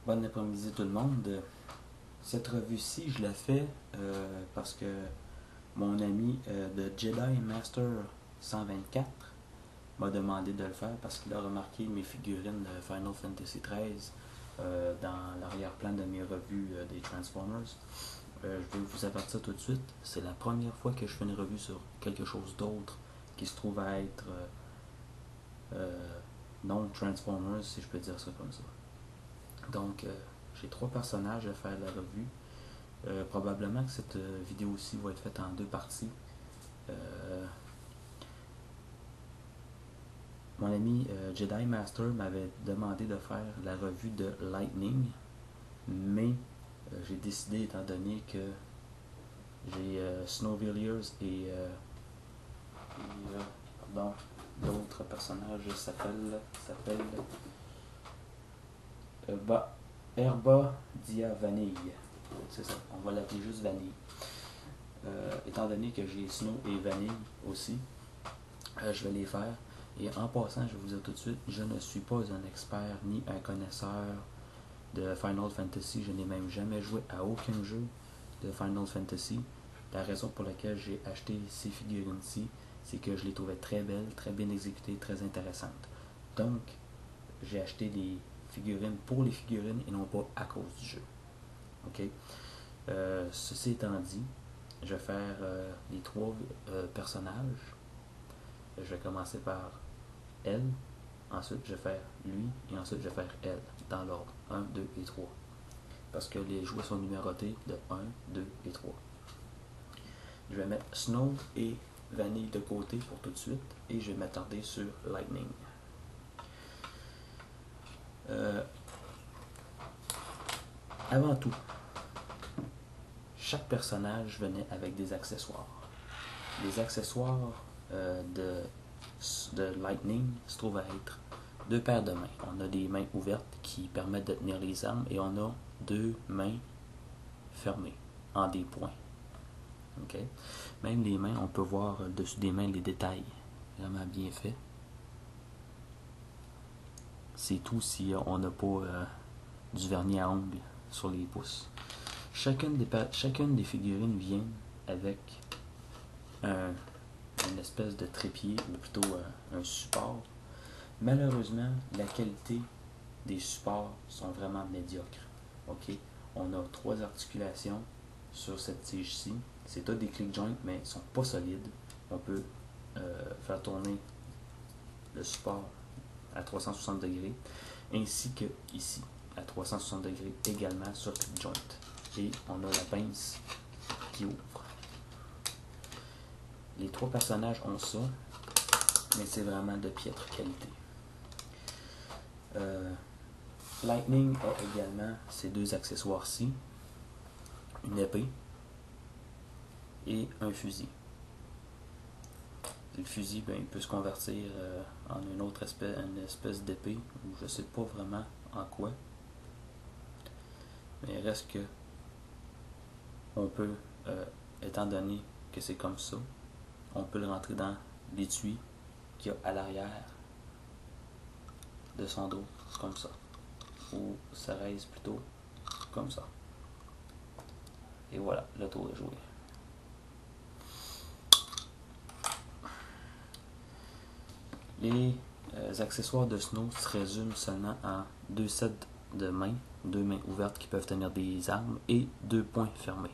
Bon après-midi tout le monde. Cette revue-ci, je la fais parce que mon ami de Jedi Master 124 m'a demandé de le faire parce qu'il a remarqué mes figurines de Final Fantasy XIII dans l'arrière-plan de mes revues des Transformers. Je vais vous avertir tout de suite, c'est la première fois que je fais une revue sur quelque chose d'autre qui se trouve à être non Transformers, si je peux dire ça comme ça. Donc, j'ai 3 personnages à faire la revue. Probablement que cette vidéo-ci va être faite en 2 parties. Mon ami Jedi Master m'avait demandé de faire la revue de Lightning, mais j'ai décidé, étant donné que j'ai Snowvilliers et pardon, l'autre personnage s'appelle Herba Dia Vanille. C'est ça, on va l'appeler juste Vanille. Étant donné que j'ai Snow et Vanille aussi, je vais les faire. Et en passant, je vais vous dire tout de suite, je ne suis pas un expert ni un connaisseur de Final Fantasy. Je n'ai même jamais joué à aucun jeu de Final Fantasy. La raison pour laquelle j'ai acheté ces figurines-ci, c'est que je les trouvais très belles, très bien exécutées, très intéressantes. Donc, j'ai acheté les figurines pour les figurines et non pas à cause du jeu. Ok. Ceci étant dit, je vais faire les 3 personnages. Je vais commencer par elle, ensuite je vais faire lui, et ensuite je vais faire elle, dans l'ordre 1, 2 et 3. Parce que les jouets sont numérotés de 1, 2 et 3. Je vais mettre Snow et Vanille de côté pour tout de suite, et je vais m'attarder sur Lightning. Avant tout, chaque personnage venait avec des accessoires. Les accessoires de Lightning se trouvent à être 2 paires de mains. On a des mains ouvertes qui permettent de tenir les armes et on a 2 mains fermées en des points. Okay? Même les mains, on peut voir dessus des mains les détails. Vraiment bien fait. C'est tout si on n'a pas du vernis à ongles sur les pouces. Chacune des figurines vient avec une espèce de trépied, ou plutôt un support. Malheureusement, la qualité des supports sont vraiment médiocres. Okay? On a 3 articulations sur cette tige-ci. C'est tous des click joints, mais ils ne sont pas solides. On peut faire tourner le support à 360 degrés, ainsi que ici, à 360 degrés également sur click joint. Et on a la pince qui ouvre. Les 3 personnages ont ça, mais c'est vraiment de piètre qualité. Lightning a également ces 2 accessoires-ci, une épée et un fusil. Le fusil, ben, il peut se convertir en une espèce d'épée, ou je ne sais pas vraiment en quoi. Mais il reste que on peut, étant donné que c'est comme ça, on peut le rentrer dans l'étui qu'il y a à l'arrière de son dos, c'est comme ça. Ou ça reste plutôt comme ça. Et voilà, le tour est joué. Les accessoires de Snow se résument seulement en 2 sets de mains, 2 mains ouvertes qui peuvent tenir des armes et 2 poings fermés.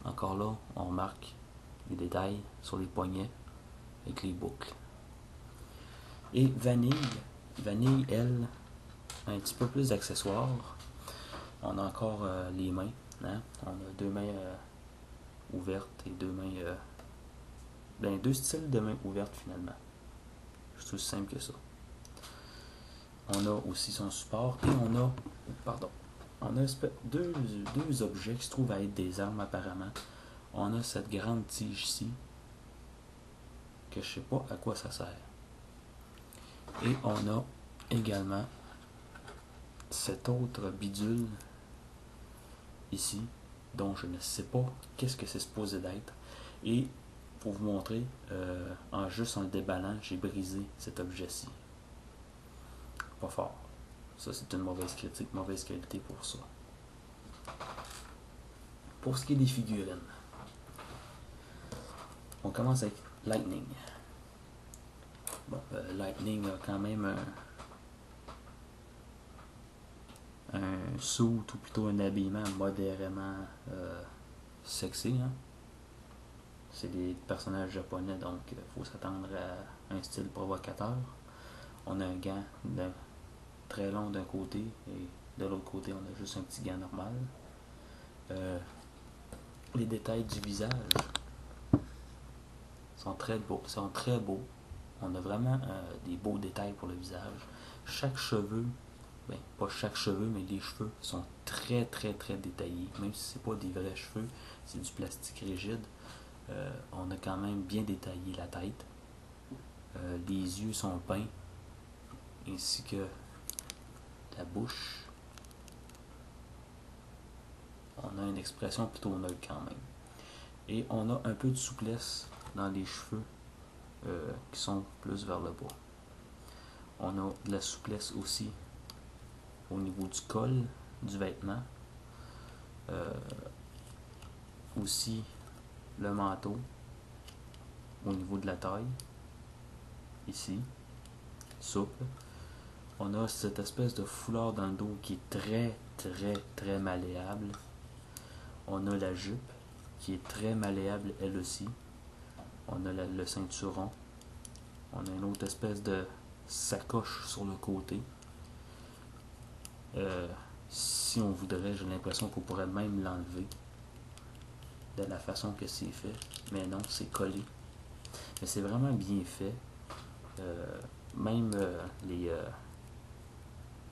Encore là, on remarque les détails sur les poignets avec les boucles. Et Vanille, elle, a un petit peu plus d'accessoires. On a encore les mains. Hein? On a 2 mains ouvertes et 2 mains... 2 styles de mains ouvertes finalement. C'est aussi simple que ça. On a aussi son support et on a deux objets qui se trouvent à être des armes apparemment. On a cette grande tige-ci que je sais pas à quoi ça sert. Et on a également cet autre bidule ici dont je ne sais pas qu'est-ce que c'est supposé d'être. Et pour vous montrer, juste en le déballant, j'ai brisé cet objet-ci. Pas fort. Ça, c'est une mauvaise critique, mauvaise qualité pour ça. Pour ce qui est des figurines, on commence avec Lightning. Bon, Lightning a quand même un suit, ou plutôt un habillement modérément sexy. Hein? C'est des personnages japonais, donc il faut s'attendre à un style provocateur. On a un gant très long d'un côté et de l'autre côté on a juste un petit gant normal. Les détails du visage sont très beaux. On a vraiment des beaux détails pour le visage. Chaque cheveu, pas chaque cheveu, mais les cheveux sont très très très détaillés. Même si c'est pas des vrais cheveux, c'est du plastique rigide. On a quand même bien détaillé la tête. Les yeux sont peints, ainsi que la bouche. On a une expression plutôt neutre quand même. Et on a un peu de souplesse dans les cheveux qui sont plus vers le bas. On a de la souplesse aussi au niveau du col du vêtement. Aussi le manteau au niveau de la taille. Ici, souple. On a cette espèce de foulard dans le dos qui est très très très malléable. On a la jupe qui est très malléable elle aussi. On a le ceinturon. On a une autre espèce de sacoche sur le côté. Si on voudrait, j'ai l'impression qu'on pourrait même l'enlever de la façon que c'est fait. Mais non, c'est collé. Mais c'est vraiment bien fait. Même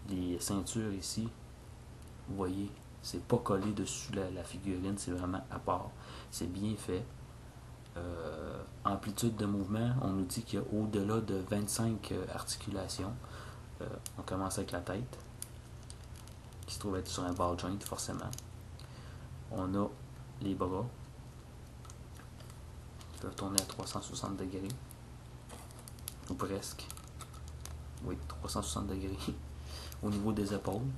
les ceintures ici, vous voyez, c'est pas collé dessus la figurine, c'est vraiment à part. C'est bien fait. Amplitude de mouvement, on nous dit qu'il y a au-delà de 25 articulations. On commence avec la tête, qui se trouve être sur un ball joint forcément. On a les bras, qui peuvent tourner à 360 degrés, ou presque. Oui, 360 degrés. Au niveau des épaules,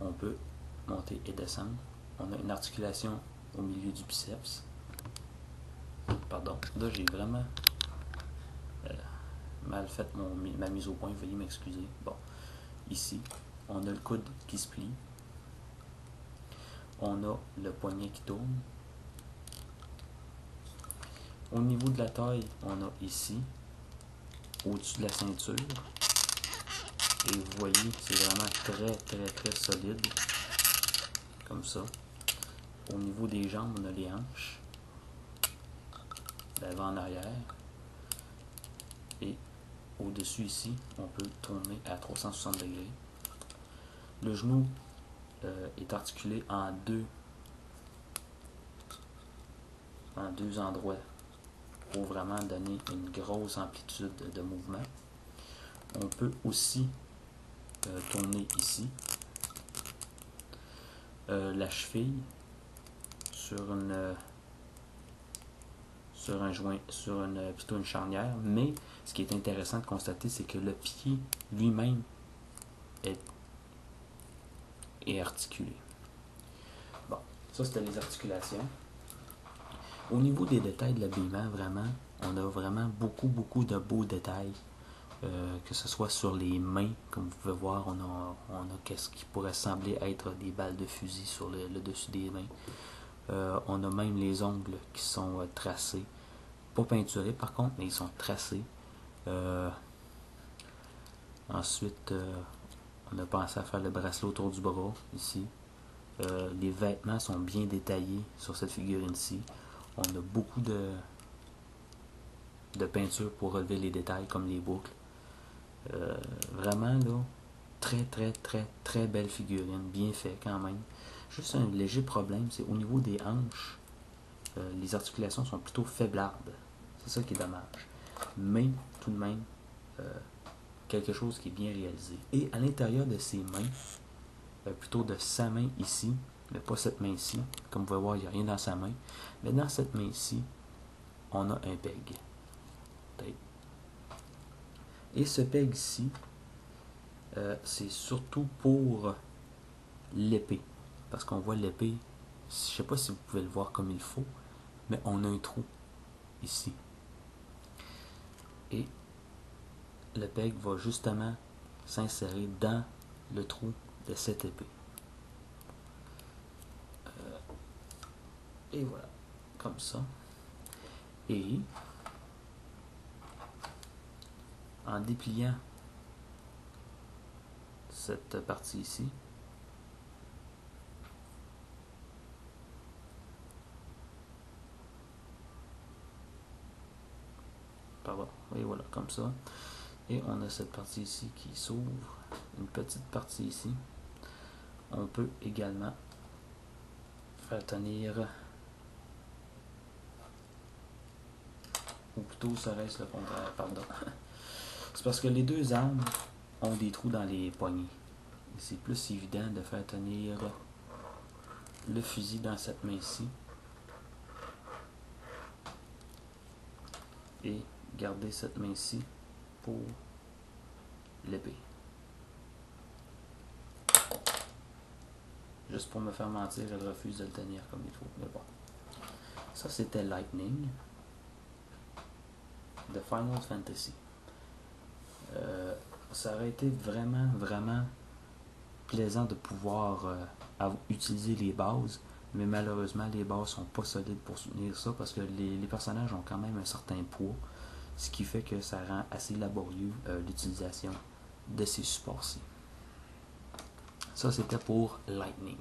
on peut monter et descendre. On a une articulation au milieu du biceps. Pardon, là j'ai vraiment mal fait ma mise au point, veuillez m'excuser. Bon, ici, on a le coude qui se plie. On a le poignet qui tourne. Au niveau de la taille, on a ici, au-dessus de la ceinture. Et vous voyez, c'est vraiment très très très solide. Comme ça. Au niveau des jambes, on a les hanches. L'avant en arrière. Et au-dessus ici, on peut tourner à 360 degrés. Le genou est articulé en deux endroits pour vraiment donner une grosse amplitude de mouvement. On peut aussi tourner ici la cheville sur plutôt une charnière, mais ce qui est intéressant de constater, c'est que le pied lui-même est articulé. Bon, ça c'était les articulations. Au niveau des détails de l'habillement, vraiment, on a vraiment beaucoup de beaux détails. Que ce soit sur les mains, comme vous pouvez voir, on a qu'est-ce qui pourrait sembler être des balles de fusil sur le dessus des mains. On a même les ongles qui sont tracés. Pas peinturés par contre, mais ils sont tracés. Ensuite, on a pensé à faire le bracelet autour du bras, ici. Les vêtements sont bien détaillés sur cette figurine-ci. On a beaucoup de peinture pour relever les détails, comme les boucles. Vraiment, là, très belle figurine, bien fait quand même. Juste un léger problème, c'est au niveau des hanches, les articulations sont plutôt faiblardes. C'est ça qui est dommage. Mais, tout de même, quelque chose qui est bien réalisé. Et à l'intérieur de ses mains, plutôt de sa main ici, mais pas cette main ici, comme vous pouvez voir, il n'y a rien dans sa main, mais dans cette main ici, on a un peg. Et ce peg ici c'est surtout pour l'épée. Parce qu'on voit l'épée, je sais pas si vous pouvez le voir comme il faut, mais on a un trou ici. Et le peg va justement s'insérer dans le trou de cette épée. Et voilà, comme ça. Et en dépliant cette partie ici, pardon, et voilà, comme ça. Et on a cette partie ici qui s'ouvre, une petite partie ici. On peut également faire tenir, ou plutôt serait-ce le contraire, pardon. C'est parce que les deux armes ont des trous dans les poignées. C'est plus évident de faire tenir le fusil dans cette main-ci et garder cette main-ci pour l'épée. Juste pour me faire mentir, elle refuse de le tenir comme il faut. Mais bon. Ça, c'était Lightning de Final Fantasy. Ça aurait été vraiment plaisant de pouvoir utiliser les bases, mais malheureusement, les bases sont pas solides pour soutenir ça parce que les personnages ont quand même un certain poids, ce qui fait que ça rend assez laborieux l'utilisation de ces supports-ci. Ça, c'était pour Lightning.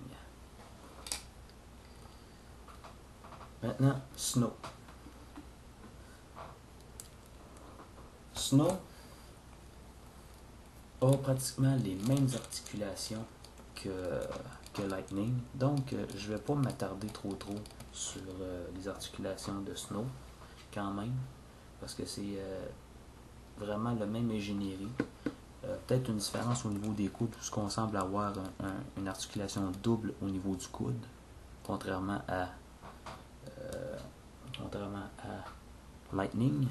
Maintenant, Snow. Snow a pratiquement les mêmes articulations que Lightning, donc je ne vais pas m'attarder trop sur les articulations de Snow, quand même, parce que c'est vraiment la même ingénierie. Peut-être une différence au niveau des coudes, parce qu'on semble avoir une articulation double au niveau du coude, contrairement à Lightning.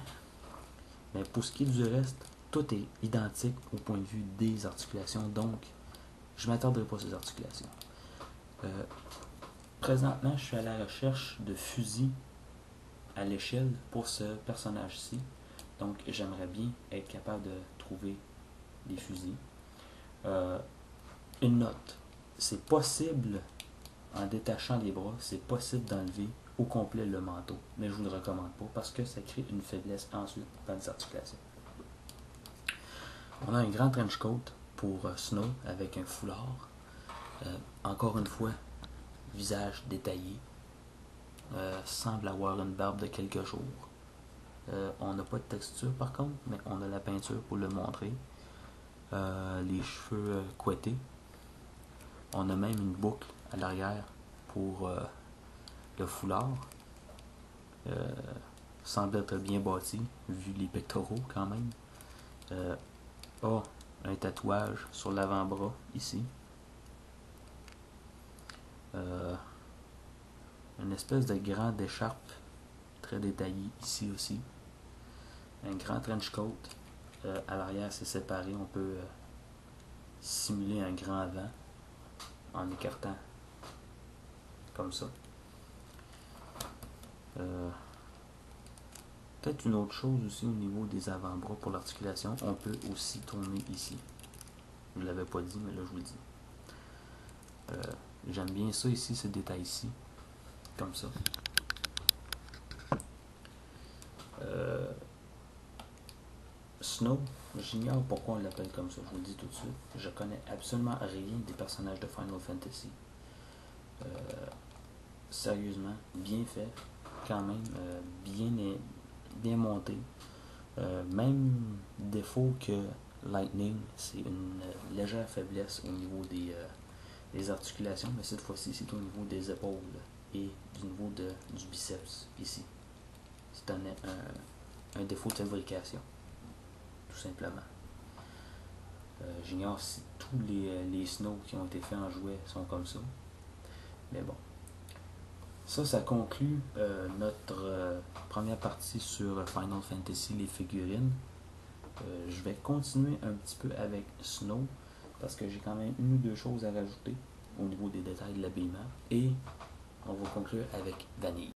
Mais pour ce qui est du reste, tout est identique au point de vue des articulations, donc je ne m'attarderai pas sur ces articulations. Présentement, je suis à la recherche de fusils à l'échelle pour ce personnage-ci, donc j'aimerais bien être capable de trouver des fusils. Une note, c'est possible, en détachant les bras, c'est possible d'enlever au complet le manteau, mais je ne vous le recommande pas parce que ça crée une faiblesse ensuite dans les articulations. On a un grand trench coat pour Snow avec un foulard. Encore une fois, visage détaillé. Semble avoir une barbe de quelques jours. On n'a pas de texture par contre, mais on a la peinture pour le montrer. Les cheveux couettés. On a même une boucle à l'arrière pour le foulard. Semble être bien bâti, vu les pectoraux quand même. A un tatouage sur l'avant-bras ici. Une espèce de grande écharpe très détaillée ici aussi. Un grand trench coat. À l'arrière c'est séparé, on peut simuler un grand vent en écartant comme ça. Peut-être une autre chose aussi au niveau des avant-bras pour l'articulation, on peut aussi tourner ici. Je ne l'avais pas dit, mais là je vous le dis. J'aime bien ça ici, ce détail ici, comme ça. Snow, j'ignore pourquoi on l'appelle comme ça, je vous le dis tout de suite. Je connais absolument rien des personnages de Final Fantasy. Sérieusement, bien fait, quand même, bien monté. Même défaut que Lightning, c'est une légère faiblesse au niveau des articulations, mais cette fois-ci c'est au niveau des épaules et du niveau du biceps ici. C'est un défaut de fabrication, tout simplement. J'ignore si tous les Snow qui ont été faits en jouet sont comme ça, mais bon. Ça conclut notre première partie sur Final Fantasy, les figurines. Je vais continuer un petit peu avec Snow. parce que j'ai quand même une ou deux choses à rajouter au niveau des détails de l'habillement. Et on va conclure avec vanille.